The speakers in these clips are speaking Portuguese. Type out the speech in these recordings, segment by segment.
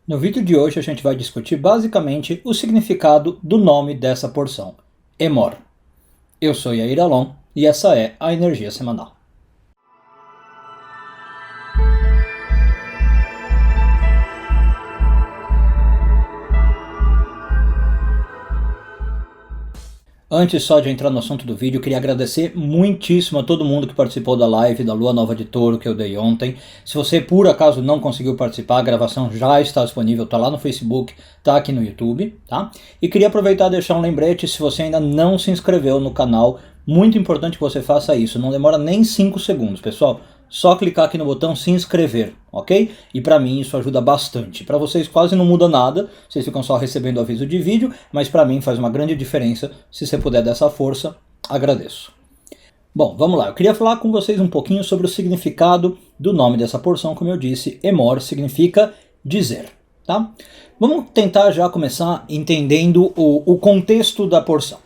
No vídeo de hoje a gente vai discutir basicamente o significado do nome dessa porção, Emor. Eu sou Yair Alon e essa é a Energia Semanal. Antes só de entrar no assunto do vídeo, queria agradecer muitíssimo a todo mundo que participou da live da Lua Nova de Touro que eu dei ontem. Se você por acaso não conseguiu participar, a gravação já está disponível, tá lá no Facebook, tá aqui no YouTube, tá? E queria aproveitar e deixar um lembrete, se você ainda não se inscreveu no canal, muito importante que você faça isso, não demora nem 5 segundos, pessoal. Só clicar aqui no botão se inscrever, ok? E pra mim isso ajuda bastante. Pra vocês quase não muda nada, vocês ficam só recebendo aviso de vídeo, mas pra mim faz uma grande diferença. Se você puder dar essa força, agradeço. Bom, vamos lá. Eu queria falar com vocês um pouquinho sobre o significado do nome dessa porção. Como eu disse, Emor significa dizer, tá? Vamos tentar já começar entendendo o contexto da porção.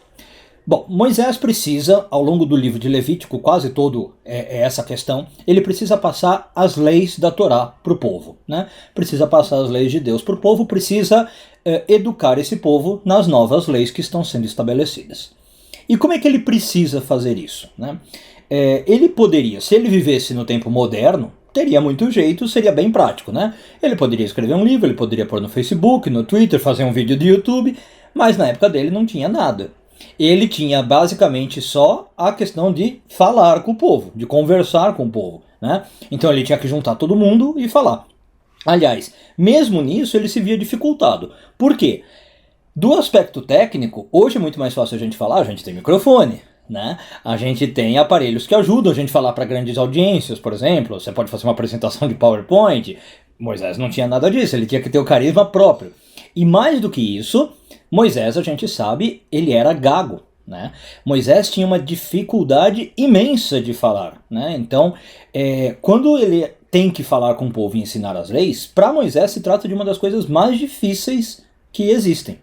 Bom, Moisés precisa, ao longo do livro de Levítico, quase todo é essa questão, ele precisa passar as leis da Torá para o povo, né? Precisa passar as leis de Deus para o povo, precisa educar esse povo nas novas leis que estão sendo estabelecidas. E como é que ele precisa fazer isso, né? Ele poderia, se ele vivesse no tempo moderno, teria muito jeito, seria bem prático, né? Ele poderia escrever um livro, ele poderia pôr no Facebook, no Twitter, fazer um vídeo do YouTube, mas na época dele não tinha nada. Ele tinha basicamente só a questão de falar com o povo, de conversar com o povo, né? Então ele tinha que juntar todo mundo e falar. Aliás, mesmo nisso ele se via dificultado. Por quê? Do aspecto técnico, hoje é muito mais fácil a gente falar, a gente tem microfone, né? A gente tem aparelhos que ajudam a gente a falar para grandes audiências, por exemplo. Você pode fazer uma apresentação de PowerPoint. Moisés não tinha nada disso, ele tinha que ter o carisma próprio. E mais do que isso, Moisés, a gente sabe, ele era gago, né? Moisés tinha uma dificuldade imensa de falar, né? Então, quando ele tem que falar com o povo e ensinar as leis, para Moisés se trata de uma das coisas mais difíceis que existem.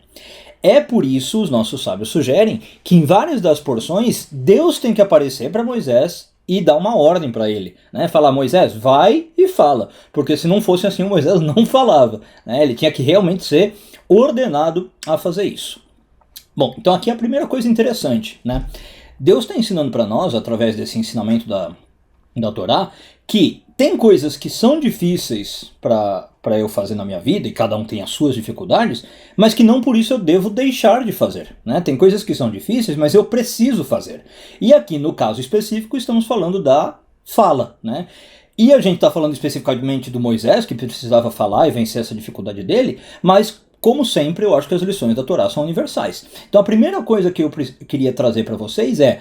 É por isso, os nossos sábios sugerem que em várias das porções, Deus tem que aparecer para Moisés e dar uma ordem para ele, né? Falar, Moisés, vai e fala, porque se não fosse assim, o Moisés não falava, né? Ele tinha que realmente ser ordenado a fazer isso. Bom, então aqui é a primeira coisa interessante, né? Deus está ensinando para nós, através desse ensinamento da Torá, que tem coisas que são difíceis para eu fazer na minha vida, e cada um tem as suas dificuldades, mas que não por isso eu devo deixar de fazer, né? Tem coisas que são difíceis, mas eu preciso fazer. E aqui, no caso específico, estamos falando da fala, né? E a gente está falando especificamente do Moisés, que precisava falar e vencer essa dificuldade dele, mas, como sempre, eu acho que as lições da Torá são universais. Então a primeira coisa que eu queria trazer para vocês é,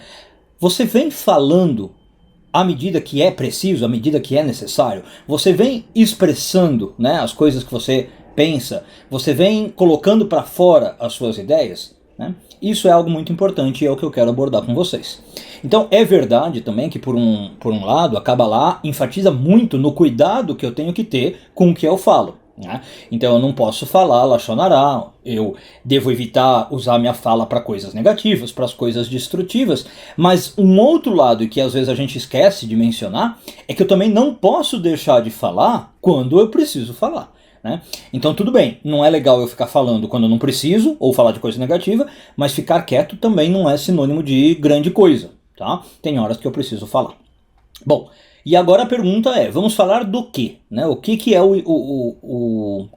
você vem falando à medida que é preciso, à medida que é necessário, você vem expressando, né, as coisas que você pensa, você vem colocando para fora as suas ideias, né? Isso é algo muito importante e é o que eu quero abordar com vocês. Então é verdade também que por um lado a Kabbalah enfatiza muito no cuidado que eu tenho que ter com o que eu falo, né? Então eu não posso falar Lashon Hará, eu devo evitar usar minha fala para coisas negativas, para as coisas destrutivas, mas um outro lado, e que às vezes a gente esquece de mencionar, é que eu também não posso deixar de falar quando eu preciso falar, né? Então tudo bem, não é legal eu ficar falando quando eu não preciso, ou falar de coisa negativa, mas ficar quieto também não é sinônimo de grande coisa, tá? Tem horas que eu preciso falar. Bom, e agora a pergunta é, vamos falar do quê? Né? O que é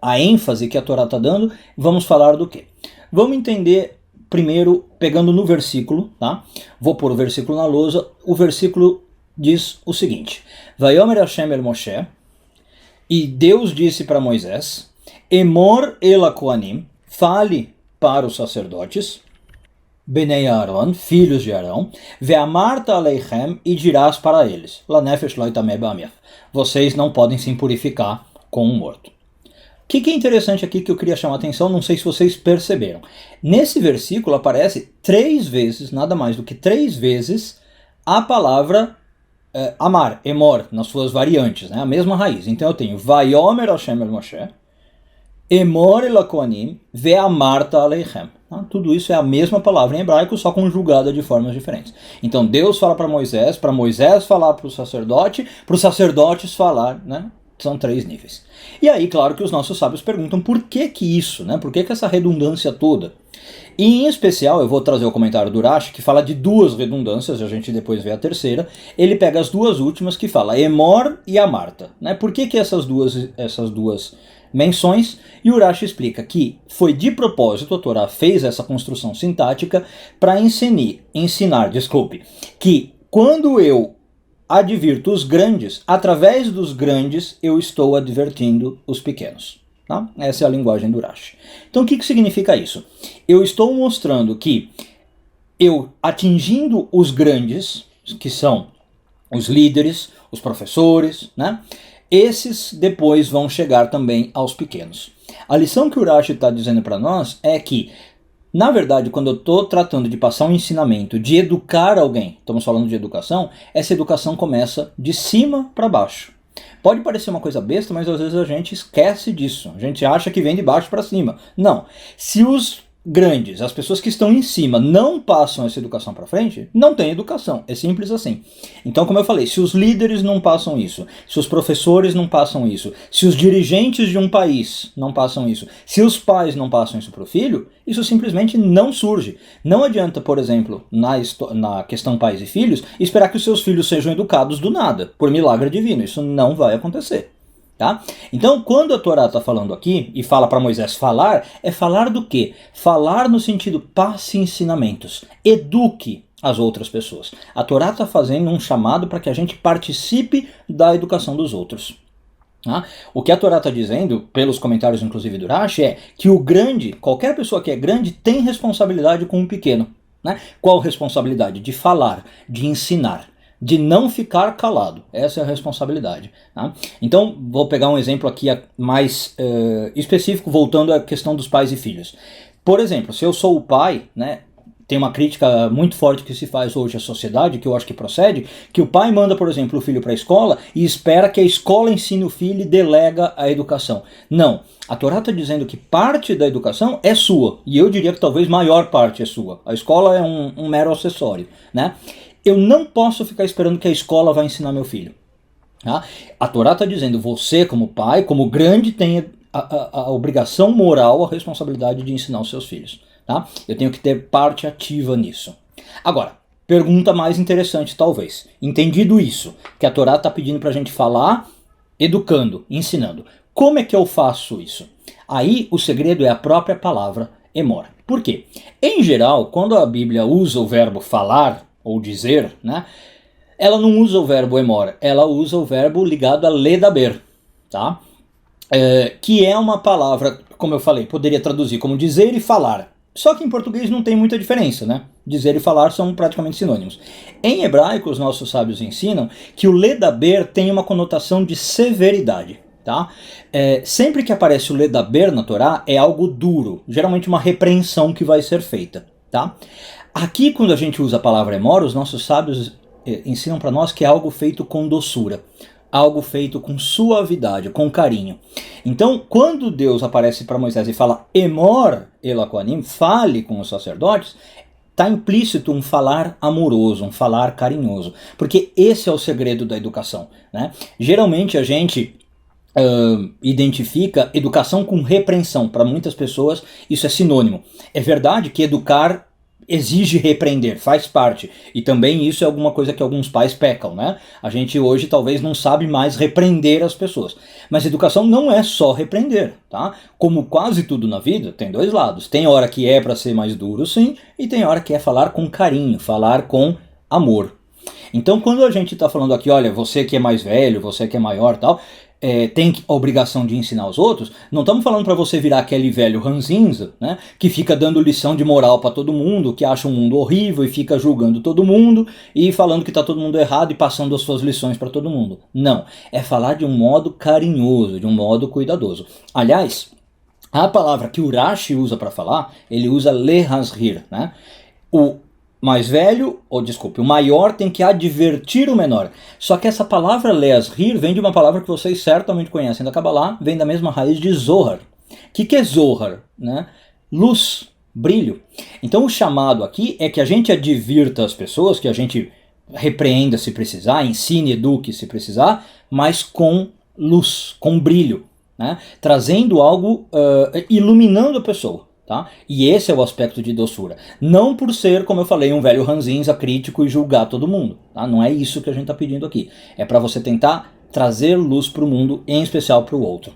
a ênfase que a Torá está dando? Vamos falar do quê? Vamos entender primeiro, pegando no versículo, tá? Vou pôr o versículo na lousa. O versículo diz o seguinte, Vayomer Hashem el Moshe, e Deus disse para Moisés, Emor el Kohanim, fale para os sacerdotes, Benei Aaron, filhos de Arão, Ve'amarta aleichem, e dirás para eles, Lanefesh lo itameh ba'amir, vocês não podem se impurificar com um morto. O que é interessante aqui que eu queria chamar a atenção, não sei se vocês perceberam. Nesse versículo aparece 3 vezes, nada mais do que 3 vezes, a palavra amar, emor, nas suas variantes, né? A mesma raiz. Então eu tenho Vayomer Hashem el Moshe, Emor el Kohanim, Ve'amarta aleichem. Tudo isso é a mesma palavra em hebraico, só conjugada de formas diferentes. Então Deus fala para Moisés falar para o sacerdote, para os sacerdotes falar, né, São 3 níveis. E aí, claro que os nossos sábios perguntam por que isso, né? Por que essa redundância toda? E em especial, eu vou trazer o comentário do Urashi, que fala de 2 redundâncias, a gente depois vê a terceira. Ele pega as 2 últimas, que fala Emor e Amarta, né? Por que essas duas menções? E Urashi explica que foi de propósito, a Torá fez essa construção sintática para ensinar, que quando eu advirto os grandes, através dos grandes eu estou advertindo os pequenos. Tá? Essa é a linguagem do Urashi. Então o que significa isso? Eu estou mostrando que eu atingindo os grandes, que são os líderes, os professores, né? Esses depois vão chegar também aos pequenos. A lição que o Urashi está dizendo para nós é que, na verdade, quando eu estou tratando de passar um ensinamento, de educar alguém, estamos falando de educação, essa educação começa de cima para baixo. Pode parecer uma coisa besta, mas às vezes a gente esquece disso. A gente acha que vem de baixo para cima. Não. Se os grandes, as pessoas que estão em cima, não passam essa educação para frente, não tem educação. É simples assim. Então, como eu falei, se os líderes não passam isso, se os professores não passam isso, se os dirigentes de um país não passam isso, se os pais não passam isso para o filho, isso simplesmente não surge. Não adianta, por exemplo, na questão pais e filhos, esperar que os seus filhos sejam educados do nada, por milagre divino. Isso não vai acontecer. Tá? Então, quando a Torá está falando aqui, e fala para Moisés falar, é falar do quê? Falar no sentido passe ensinamentos, eduque as outras pessoas. A Torá está fazendo um chamado para que a gente participe da educação dos outros. Tá? O que a Torá está dizendo, pelos comentários inclusive do Urashi, é que o grande, qualquer pessoa que é grande, tem responsabilidade com o pequeno. Né? Qual responsabilidade? De falar, de ensinar, de não ficar calado. Essa é a responsabilidade. Tá? Então, vou pegar um exemplo aqui mais específico, voltando à questão dos pais e filhos. Por exemplo, se eu sou o pai, né, tem uma crítica muito forte que se faz hoje à sociedade, que eu acho que procede, que o pai manda, por exemplo, o filho para a escola e espera que a escola ensine o filho e delega a educação. Não. A Torá está dizendo que parte da educação é sua, e eu diria que talvez maior parte é sua. A escola é um mero acessório, né? Eu não posso ficar esperando que a escola vai ensinar meu filho. Tá? A Torá está dizendo, você como pai, como grande, tem a obrigação moral, a responsabilidade de ensinar os seus filhos. Tá? Eu tenho que ter parte ativa nisso. Agora, pergunta mais interessante talvez. Entendido isso, que a Torá está pedindo para a gente falar, educando, ensinando. Como é que eu faço isso? Aí o segredo é a própria palavra emor. Por quê? Em geral, quando a Bíblia usa o verbo falar, ou dizer, né, ela não usa o verbo emor, ela usa o verbo ligado a ledaber, tá? Que é uma palavra, como eu falei, poderia traduzir como dizer e falar. Só que em português não tem muita diferença, né? Dizer e falar são praticamente sinônimos. Em hebraico, os nossos sábios ensinam que o ledaber tem uma conotação de severidade. Tá? Sempre que aparece o ledaber na Torá, é algo duro, geralmente uma repreensão que vai ser feita. Tá? Aqui, quando a gente usa a palavra emor, os nossos sábios ensinam para nós que é algo feito com doçura, algo feito com suavidade, com carinho. Então, quando Deus aparece para Moisés e fala emor el Kohanim, fale com os sacerdotes, está implícito um falar amoroso, um falar carinhoso, porque esse é o segredo da educação. Né? Geralmente a gente identifica educação com repreensão. Para muitas pessoas isso é sinônimo. É verdade que educar exige repreender, faz parte. E também isso é alguma coisa que alguns pais pecam, né? A gente hoje talvez não sabe mais repreender as pessoas. Mas educação não é só repreender, tá? Como quase tudo na vida, tem dois lados. Tem hora que é para ser mais duro, sim, e tem hora que é falar com carinho, falar com amor. Então quando a gente está falando aqui, olha, você que é mais velho, você que é maior tal, tem a obrigação de ensinar os outros, não estamos falando para você virar aquele velho ranzinza, né, que fica dando lição de moral para todo mundo, que acha o mundo horrível e fica julgando todo mundo e falando que está todo mundo errado e passando as suas lições para todo mundo. Não, é falar de um modo carinhoso, de um modo cuidadoso. Aliás, a palavra que Urashi usa para falar, ele usa lehazhir, né? O maior tem que advertir o menor. Só que essa palavra leazhir vem de uma palavra que vocês certamente conhecem da Kabbalah, vem da mesma raiz de Zohar. O que é Zohar? Né? Luz, brilho. Então o chamado aqui é que a gente advirta as pessoas, que a gente repreenda se precisar, ensine, eduque se precisar, mas com luz, com brilho, né? Trazendo algo, iluminando a pessoa. Tá? E esse é o aspecto de doçura. Não por ser, como eu falei, um velho ranzinza crítico e julgar todo mundo. Tá? Não é isso que a gente está pedindo aqui. É para você tentar trazer luz para o mundo, em especial para o outro.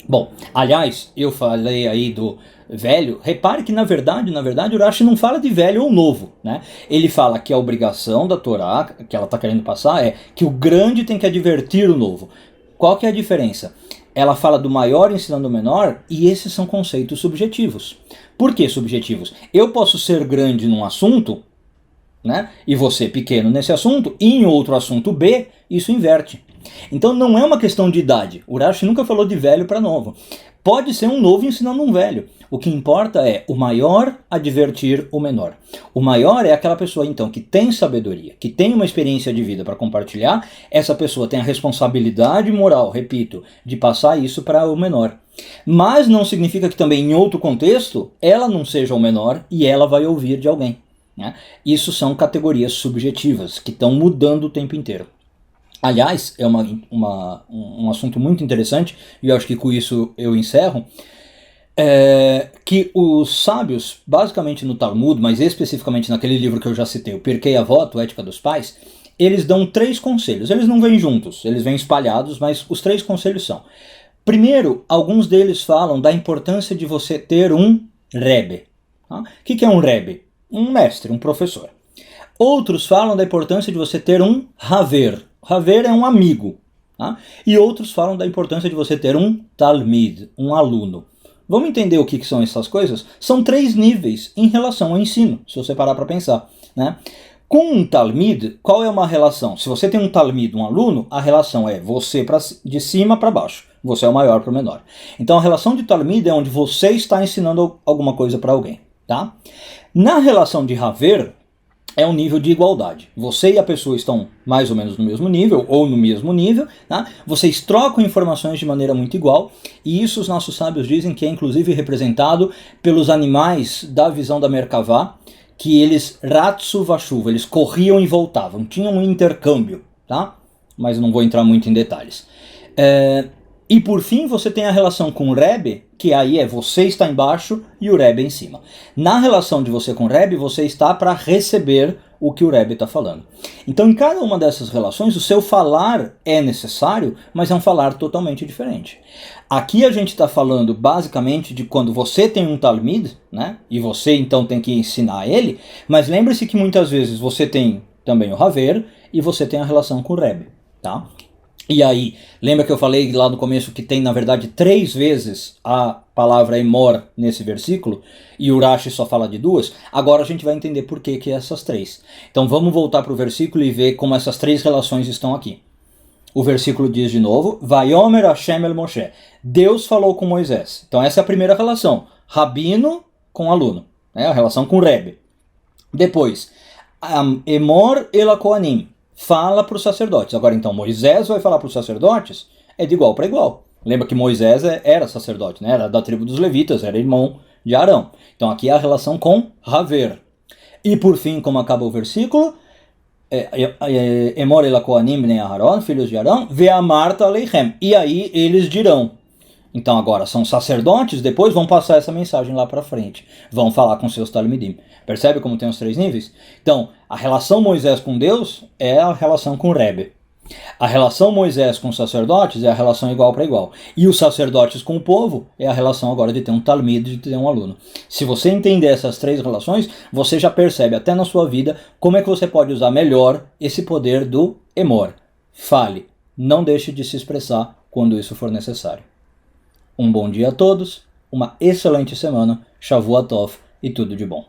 Bom, aliás, eu falei aí do velho. Repare que na verdade, o Rashi não fala de velho ou novo, né? Ele fala que a obrigação da Torá, que ela está querendo passar, é que o grande tem que advertir o novo. Qual que é a diferença? Ela fala do maior ensinando o menor, e esses são conceitos subjetivos. Por que subjetivos? Eu posso ser grande num assunto, né, e você pequeno nesse assunto, e em outro assunto B, isso inverte. Então não é uma questão de idade. O Rashi nunca falou de velho para novo. Pode ser um novo ensinando um velho. O que importa é o maior advertir o menor. O maior é aquela pessoa, então, que tem sabedoria, que tem uma experiência de vida para compartilhar. Essa pessoa tem a responsabilidade moral, repito, de passar isso para o menor. Mas não significa que também, em outro contexto, ela não seja o menor e ela vai ouvir de alguém, né? Isso são categorias subjetivas que estão mudando o tempo inteiro. Aliás, é um assunto muito interessante, e eu acho que com isso eu encerro, que os sábios, basicamente no Talmud, mas especificamente naquele livro que eu já citei, o Pirkei Avot, o Ética dos Pais, eles dão 3 conselhos. Eles não vêm juntos, eles vêm espalhados, mas os 3 conselhos são: primeiro, alguns deles falam da importância de você ter um Rebbe. Tá? O que é um Rebbe? Um mestre, um professor. Outros falam da importância de você ter um Haver. Haver é um amigo. Tá? E outros falam da importância de você ter um Talmid, um aluno. Vamos entender o que são essas coisas? São 3 níveis em relação ao ensino, se você parar para pensar, né? Com um Talmid, qual é uma relação? Se você tem um Talmid, um aluno, a relação é você de cima para baixo. Você é o maior para o menor. Então a relação de Talmid é onde você está ensinando alguma coisa para alguém. Tá? Na relação de Haver, é um nível de igualdade. Você e a pessoa estão mais ou menos no mesmo nível, ou no mesmo nível, tá? Vocês trocam informações de maneira muito igual, e isso os nossos sábios dizem que é inclusive representado pelos animais da visão da Merkavá, que eles, ratsu vashuva, eles corriam e voltavam, tinham um intercâmbio, tá? Mas não vou entrar muito em detalhes. E por fim você tem a relação com o Rebbe, que aí é você está embaixo e o Rebbe em cima. Na relação de você com o Rebbe, você está para receber o que o Rebbe está falando. Então em cada uma dessas relações o seu falar é necessário, mas é um falar totalmente diferente. Aqui a gente está falando basicamente de quando você tem um Talmid, né? E você então tem que ensinar ele, mas lembre-se que muitas vezes você tem também o Haver e você tem a relação com o Rebbe, tá? E aí, lembra que eu falei lá no começo que tem, na verdade, 3 vezes a palavra emor nesse versículo, e o Rashi só fala de 2? Agora a gente vai entender por que é essas 3. Então vamos voltar para o versículo e ver como essas 3 relações estão aqui. O versículo diz de novo, Vayomer Hashem el Moshe. Deus falou com Moisés. Então essa é a primeira relação, rabino com aluno, né? A relação com o Rebbe. Depois, emor el Kohanim. Fala para os sacerdotes. Agora então Moisés vai falar para os sacerdotes, é de igual para igual. Lembra que Moisés era sacerdote, né? Era da tribo dos levitas, era irmão de Arão. Então aqui é a relação com Haver. E por fim, como acaba o versículo, Emor el Kohanim bnei Aharon, filhos de Arão, ve'amarta aleichem. E aí eles dirão. Então agora são sacerdotes, depois vão passar essa mensagem lá para frente. Vão falar com seus talmidim. Percebe como tem os 3 níveis? Então, a relação Moisés com Deus é a relação com o Rebbe. A relação Moisés com os sacerdotes é a relação igual para igual. E os sacerdotes com o povo é a relação agora de ter um talmid, de ter um aluno. Se você entender essas 3 relações, você já percebe até na sua vida como é que você pode usar melhor esse poder do emor. Fale, não deixe de se expressar quando isso for necessário. Um bom dia a todos, uma excelente semana, Shavua Tov e tudo de bom.